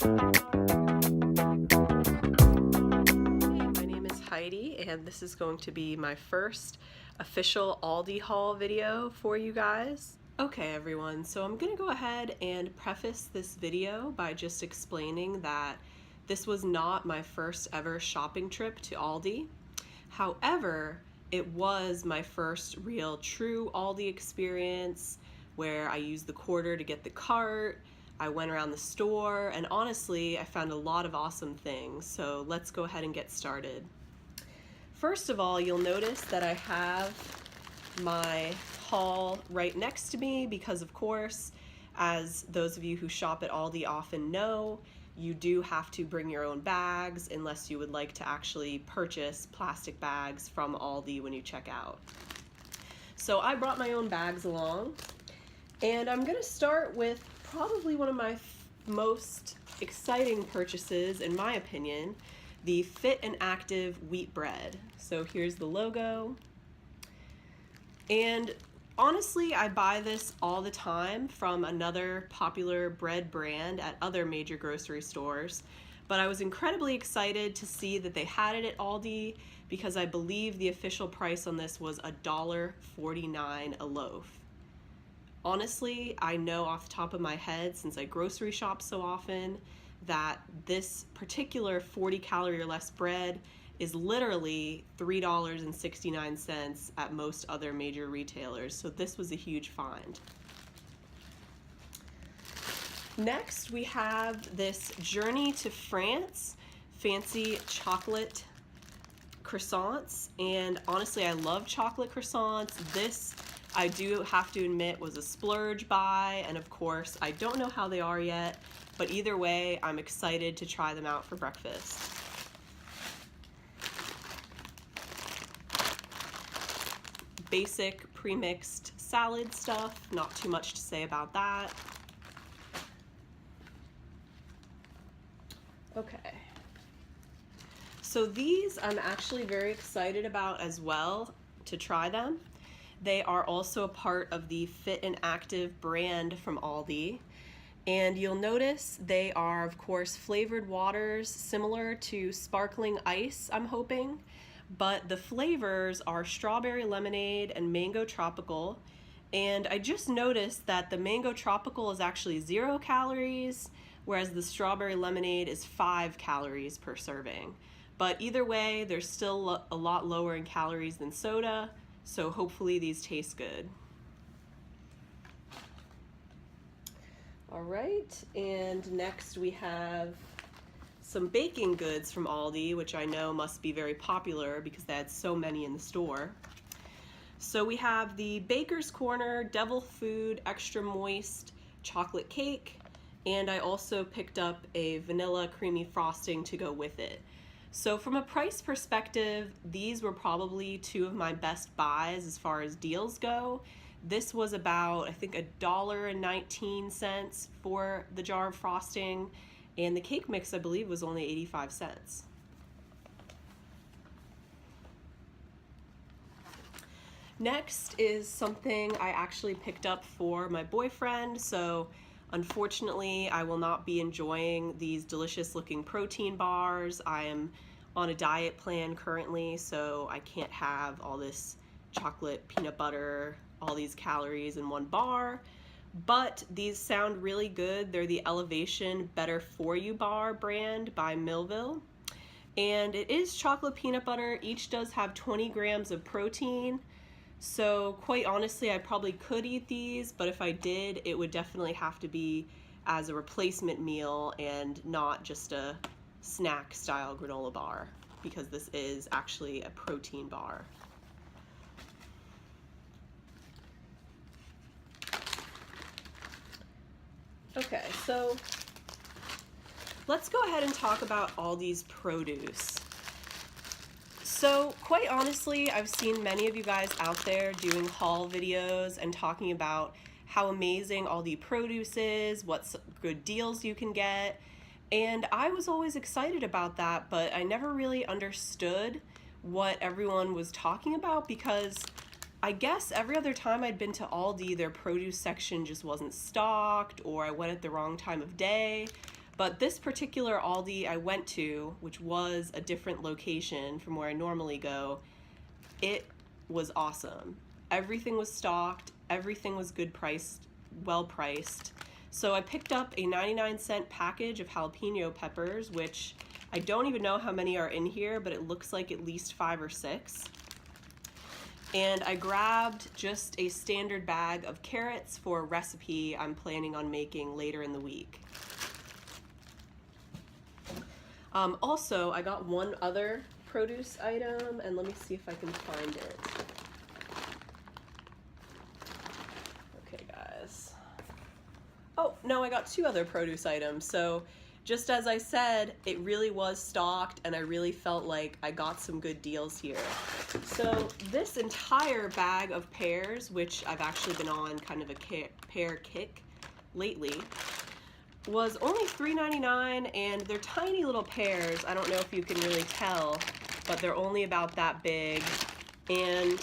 My name is Heidi, and this is going to be my first official Aldi haul video for you guys. Okay everyone, so I'm gonna go ahead and preface this video by just explaining that this was not my first ever shopping trip to Aldi. However, it was my first real true Aldi experience where I used the quarter to get the cart, I went around the store, and honestly, I found a lot of awesome things, so let's go ahead and get started. First of all, you'll notice that I have my haul right next to me because, of course, as those of you who shop at Aldi often know, you do have to bring your own bags unless you would like to actually purchase plastic bags from Aldi when you check out. So I brought my own bags along, and I'm gonna start with probably one of my most exciting purchases, in my opinion, the Fit and Active wheat bread. So here's the logo. And honestly, I buy this all the time from another popular bread brand at other major grocery stores, but I was incredibly excited to see that they had it at Aldi because I believe the official price on this was $1.49 a loaf. Honestly, I know off the top of my head, since I grocery shop so often, that this particular 40 calorie or less bread is literally $3.69 at most other major retailers, so this was a huge find. Next, we have this Journey to France fancy chocolate croissants, and honestly, I love chocolate croissants. This, I do have to admit, was a splurge buy, and of course, I don't know how they are yet, but either way, I'm excited to try them out for breakfast. Basic pre-mixed salad stuff, not too much to say about that. Okay. So these I'm actually very excited about as well to try them. They are also a part of the Fit and Active brand from Aldi. And you'll notice they are, of course, flavored waters similar to sparkling ice, I'm hoping. But the flavors are strawberry lemonade and mango tropical. And I just noticed that the mango tropical is actually 0 calories, whereas the strawberry lemonade is 5 calories per serving. But either way, they're still a lot lower in calories than soda, so hopefully these taste good. All right, and next we have some baking goods from Aldi, which I know must be very popular because they had so many in the store. So we have the Baker's Corner Devil Food Extra Moist Chocolate Cake, and I also picked up a vanilla creamy frosting to go with it. So from a price perspective, these were probably two of my best buys as far as deals go. This was about, I think, $1.19 for the jar of frosting, and the cake mix, I believe, was only 85 cents. Next is something I actually picked up for my boyfriend, so unfortunately I will not be enjoying these delicious looking protein bars. I am on a diet plan currently, so I can't have all this chocolate, peanut butter, all these calories in one bar, but these sound really good. They're the Elevation Better For You bar brand by Millville, and it is chocolate peanut butter. Each does have 20 grams of protein, so quite honestly, I probably could eat these, but if I did, it would definitely have to be as a replacement meal and not just a snack style granola bar, because this is actually a protein bar. Okay, so let's go ahead and talk about Aldi's produce. So quite honestly, I've seen many of you guys out there doing haul videos and talking about how amazing Aldi produce is, what good deals you can get, and I was always excited about that, but I never really understood what everyone was talking about because I guess every other time I'd been to Aldi, their produce section just wasn't stocked, or I went at the wrong time of day. But this particular Aldi I went to, which was a different location from where I normally go, it was awesome. Everything was stocked, everything was good priced, well priced. So I picked up a 99-cent package of jalapeno peppers, which I don't even know how many are in here, but it looks like at least 5 or 6. And I grabbed just a standard bag of carrots for a recipe I'm planning on making later in the week. Also, I got one other produce item, and let me see if I can find it. Okay, guys. Oh, no, I got 2 other produce items. So just as I said, it really was stocked, and I really felt like I got some good deals here. So this entire bag of pears, which I've actually been on kind of a pear kick lately, was only $3.99, and they're tiny little pears. I don't know if you can really tell, but they're only about that big, and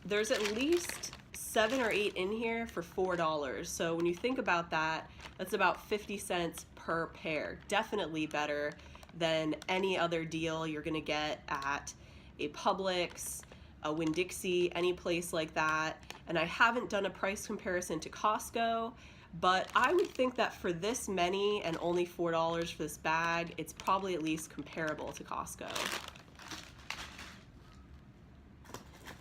there's at least 7 or 8 in here for $4. So when you think about that, that's about 50 cents per pear. Definitely better than any other deal you're gonna get at a Publix, a Winn-Dixie, any place like that. And I haven't done a price comparison to Costco, but I would think that for this many and only $4 for this bag, it's probably at least comparable to Costco.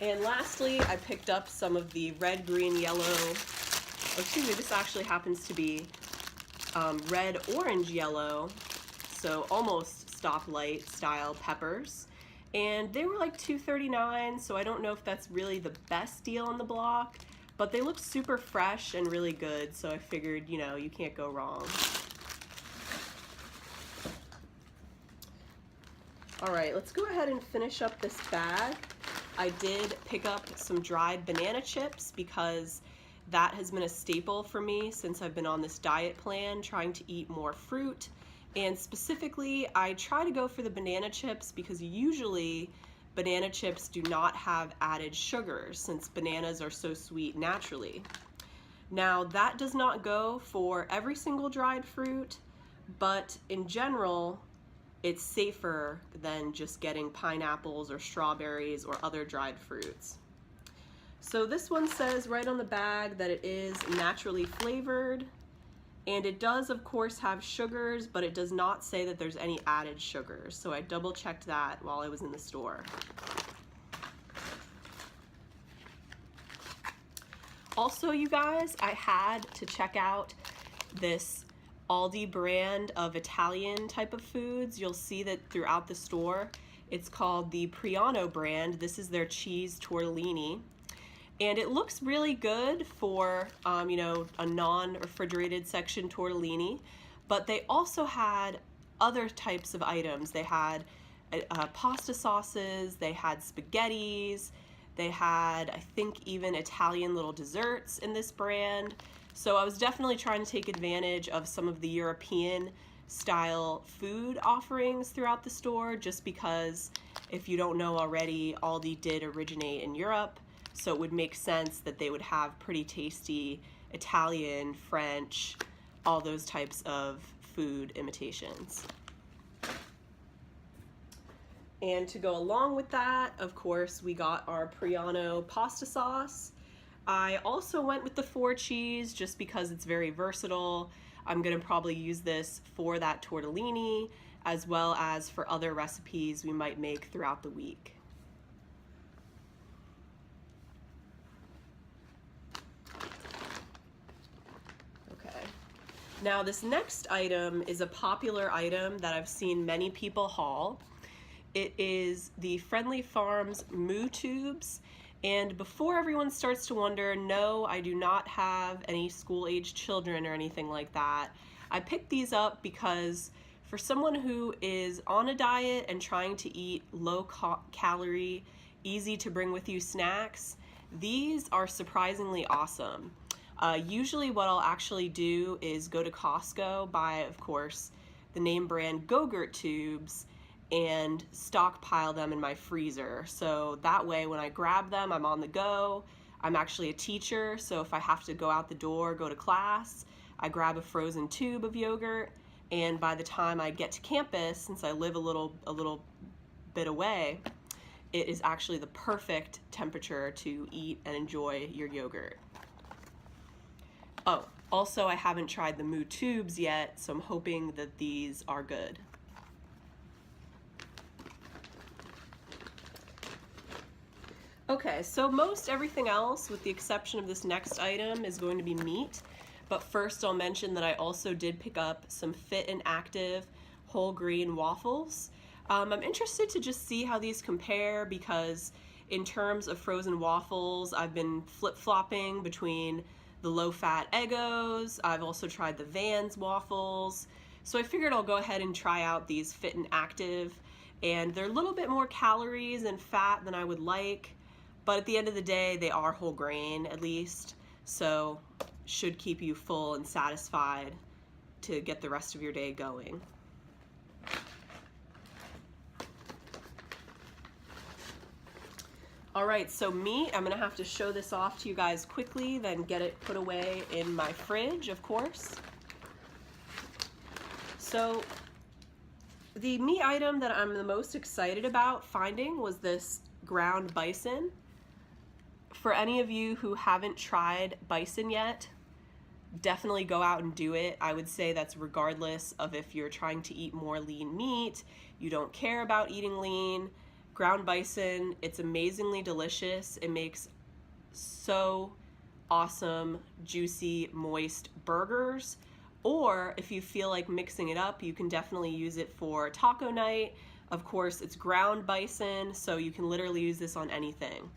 And lastly, I picked up some of the red, green, yellow, excuse me, this actually happens to be red, orange, yellow, so almost stoplight style peppers. And they were like $2.39, so I don't know if that's really the best deal on the block, but they look super fresh and really good, so I figured, you know, you can't go wrong. All right, let's go ahead and finish up this bag. I did pick up some dried banana chips because that has been a staple for me since I've been on this diet plan, trying to eat more fruit. And specifically, I try to go for the banana chips because usually banana chips do not have added sugars since bananas are so sweet naturally. Now, that does not go for every single dried fruit, but in general, it's safer than just getting pineapples or strawberries or other dried fruits. So this one says right on the bag that it is naturally flavored, and it does of course have sugars, but it does not say that there's any added sugars. So I double checked that while I was in the store. Also, you guys, I had to check out this Aldi brand of Italian type of foods. You'll see that throughout the store. It's called the Praiano brand. This is their cheese tortellini. And it looks really good for, you know, a non-refrigerated section tortellini, but they also had other types of items. They had pasta sauces, they had spaghettis, they had, I think, even Italian little desserts in this brand. So I was definitely trying to take advantage of some of the European style food offerings throughout the store, just because if you don't know already, Aldi did originate in Europe. So it would make sense that they would have pretty tasty Italian, French, all those types of food imitations. And to go along with that, of course, we got our Praiano pasta sauce. I also went with the 4 cheese just because it's very versatile. I'm gonna probably use this for that tortellini as well as for other recipes we might make throughout the week. Now this next item is a popular item that I've seen many people haul. It is the Friendly Farms Moo Tubes. And before everyone starts to wonder, no, I do not have any school-age children or anything like that. I picked these up because for someone who is on a diet and trying to eat low-calorie, easy to bring with you snacks, these are surprisingly awesome. Usually what I'll actually do is go to Costco, buy, of course, the name brand Go-Gurt tubes, and stockpile them in my freezer. So that way when I grab them, I'm on the go. I'm actually a teacher, so if I have to go out the door, go to class, I grab a frozen tube of yogurt, and by the time I get to campus, since I live a little bit away, it is actually the perfect temperature to eat and enjoy your yogurt. Oh, also I haven't tried the Moo tubes yet, so I'm hoping that these are good. Okay, so most everything else, with the exception of this next item, is going to be meat. But first I'll mention that I also did pick up some Fit and Active whole grain waffles. I'm interested to just see how these compare, because in terms of frozen waffles, I've been flip-flopping between the low-fat Eggos. I've also tried the Vans waffles. So I figured I'll go ahead and try out these Fit and Active. And they're a little bit more calories and fat than I would like. But at the end of the day, they are whole grain at least, so should keep you full and satisfied to get the rest of your day going. All right, so meat, I'm gonna have to show this off to you guys quickly, then get it put away in my fridge, of course. So the meat item that I'm the most excited about finding was this ground bison. For any of you who haven't tried bison yet, definitely go out and do it. I would say that's regardless of if you're trying to eat more lean meat, you don't care about eating lean. Ground bison, it's amazingly delicious. It makes so awesome, juicy, moist burgers. Or if you feel like mixing it up, you can definitely use it for taco night. Of course, it's ground bison, so you can literally use this on anything.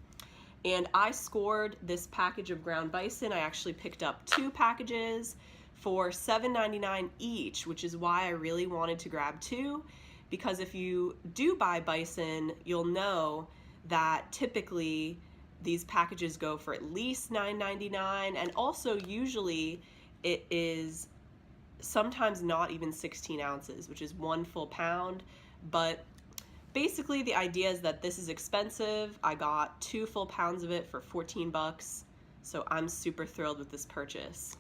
And I scored this package of ground bison. I actually picked up 2 packages for $7.99 each, which is why I really wanted to grab 2, because if you do buy bison, you'll know that typically these packages go for at least $9.99, and also usually it is sometimes not even 16 ounces, which is 1 full pound, but basically the idea is that this is expensive. I got 2 full pounds of it for 14 bucks, so I'm super thrilled with this purchase.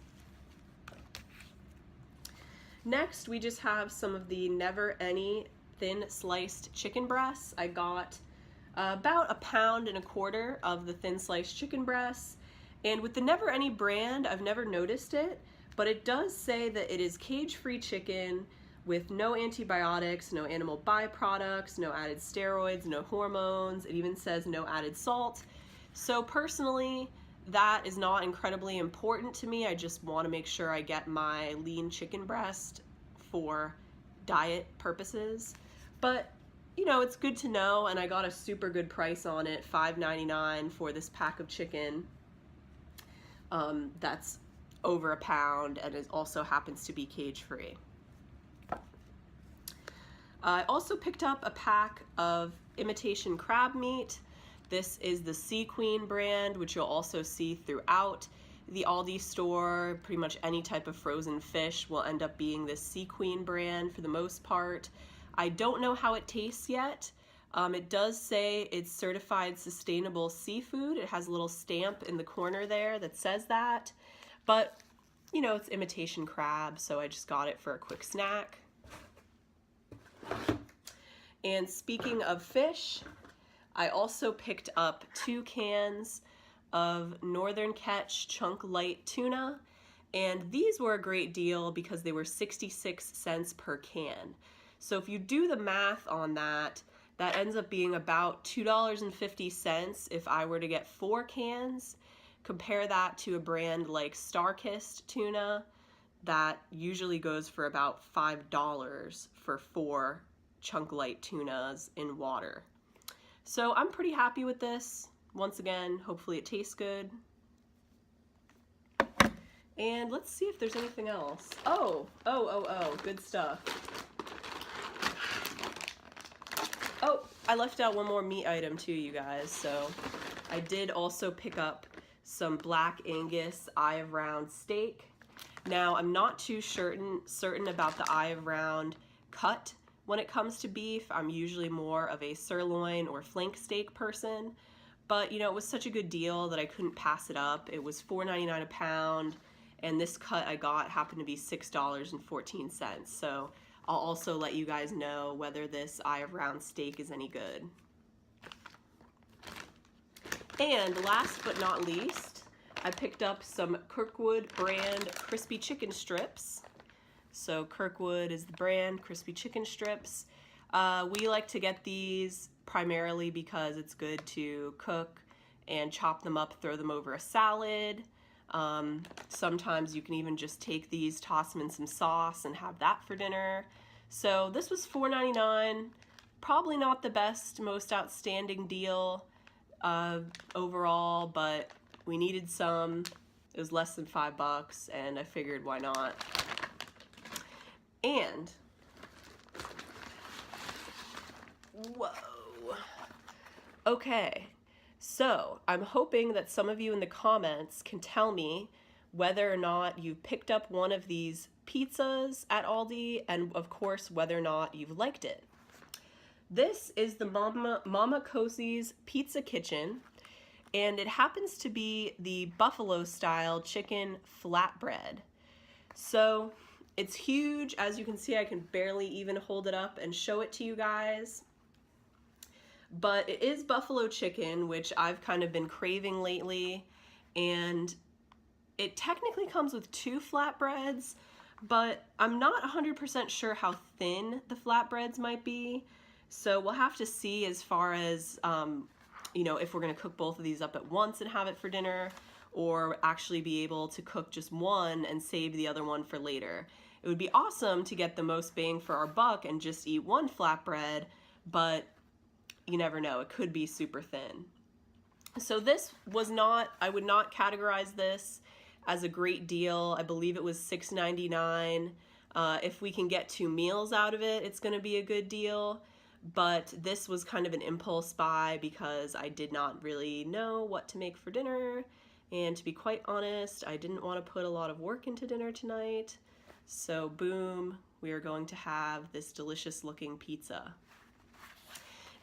Next, we just have some of the Never Any thin sliced chicken breasts. I got about 1.25 pounds of the thin sliced chicken breasts, and with the Never Any brand, I've never noticed it, but it does say that it is cage-free chicken with no antibiotics, no animal byproducts, no added steroids, no hormones. It even says no added salt. So personally, that is not incredibly important to me. I just want to make sure I get my lean chicken breast for diet purposes. But, you know, it's good to know, and I got a super good price on it, $5.99 for this pack of chicken. That's over 1 pound, and it also happens to be cage-free. I also picked up a pack of imitation crab meat. This is the Sea Queen brand, which you'll also see throughout the Aldi store. Pretty much any type of frozen fish will end up being this Sea Queen brand for the most part. I don't know how it tastes yet. It does say it's certified sustainable seafood. It has a little stamp in the corner there that says that. But, you know, it's imitation crab, so I just got it for a quick snack. And speaking of fish, I also picked up 2 cans of Northern Catch Chunk Light Tuna, and these were a great deal because they were 66 cents per can. So if you do the math on that, that ends up being about $2.50 if I were to get 4 cans. Compare that to a brand like Starkist tuna that usually goes for about $5 for 4 chunk light tunas in water. So I'm pretty happy with this. Once again, hopefully it tastes good. And let's see if there's anything else. Oh, good stuff. Oh, I left out one more meat item too, you guys. So I did also pick up some Black Angus eye of round steak. Now, I'm not too certain about the eye of round cut when it comes to beef. I'm usually more of a sirloin or flank steak person, but you know, it was such a good deal that I couldn't pass it up. It was $4.99 a pound, and this cut I got happened to be $6.14. So I'll also let you guys know whether this eye of round steak is any good. And last but not least, I picked up some Kirkwood brand crispy chicken strips. So Kirkwood is the brand, crispy chicken strips. We like to get these primarily because it's good to cook and chop them up, throw them over a salad. Sometimes you can even just take these, toss them in some sauce, and have that for dinner. So this was $4.99. Probably not the best, most outstanding deal overall, but we needed some. It was less than $5, and I figured why not. And whoa. Okay. So, I'm hoping that some of you in the comments can tell me whether or not you've picked up one of these pizzas at Aldi, and of course, whether or not you've liked it. This is the Mama Cosie's Pizza Kitchen, and it happens to be the buffalo-style chicken flatbread. So, it's huge. As you can see, I can barely even hold it up and show it to you guys. But it is buffalo chicken, which I've kind of been craving lately, and it technically comes with 2 flatbreads, but I'm not 100% sure how thin the flatbreads might be, so we'll have to see as far as, you know, if we're going to cook both of these up at once and have it for dinner, or actually be able to cook just one and save the other one for later. It would be awesome to get the most bang for our buck and just eat one flatbread, but you never know, it could be super thin. So this was not, I would not categorize this as a great deal. I believe it was $6.99. If we can get 2 meals out of it, it's going to be a good deal. But this was kind of an impulse buy because I did not really know what to make for dinner. And to be quite honest, I didn't want to put a lot of work into dinner tonight. So boom, we are going to have this delicious looking pizza.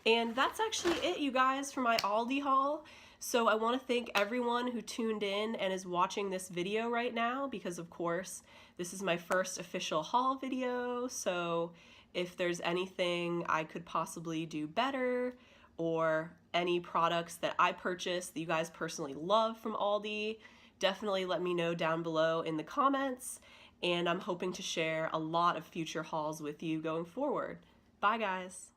And that's actually it, you guys, for my Aldi haul. So I want to thank everyone who tuned in and is watching this video right now, because of course this is my first official haul video. So if there's anything I could possibly do better, or any products that I purchased that you guys personally love from Aldi, definitely let me know down below in the comments. And I'm hoping to share a lot of future hauls with you going forward. Bye guys.